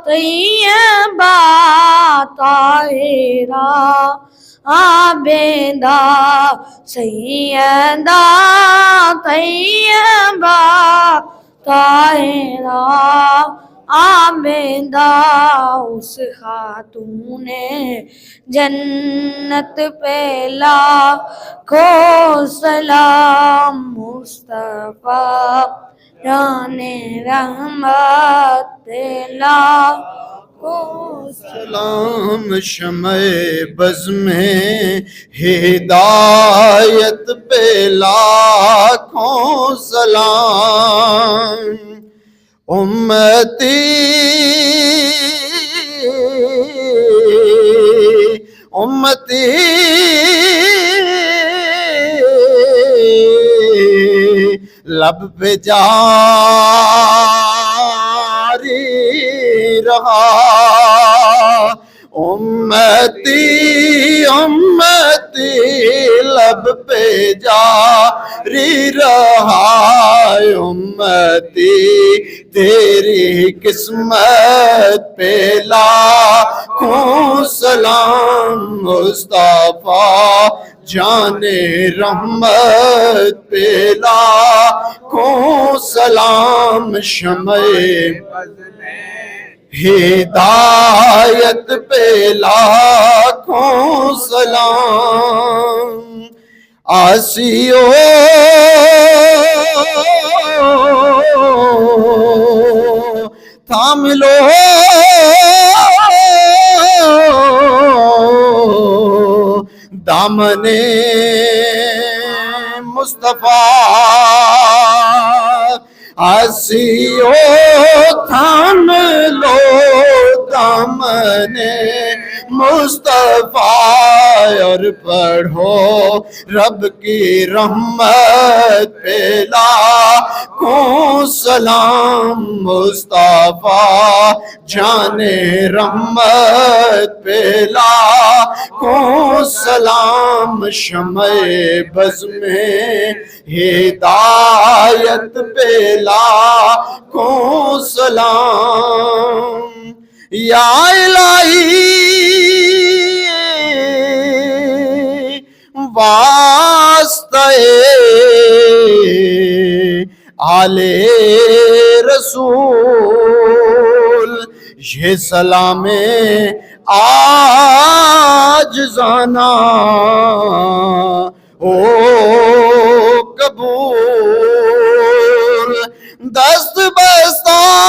طیبہ طاہرہ عابدہ سیدہ طیبہ طاہرہ عابدہ اس خاتون جنت پہ لاکھوں سلام مصطفیٰ جان رحمت پہ لاکھوں سلام شمع بز میں ہدایت پہ لاکھوں سلام امتی امتی لب پہ جاری رہا امتی امتی لب پہ جاری رہا امتی تیری قسمت پہ لاکھوں سلام مصطفیٰ جان رحمت پہ لاکھوں سلام شمع ہدایت پہ لاکھوں سلام آسیو تھام لو دامن مصطفیٰ آسیو تھام لو دامن مصطفیٰ اور پڑھو رب کی رحمت پہ لاکھوں سلام مصطفیٰ جان رحمت پہ لاکھوں سلام شمع بز میں ہدایت پہ لاکھوں سلام یا الہی واسطہ آل رسول یہ سلام عاجزانہ او قبول دست بستہ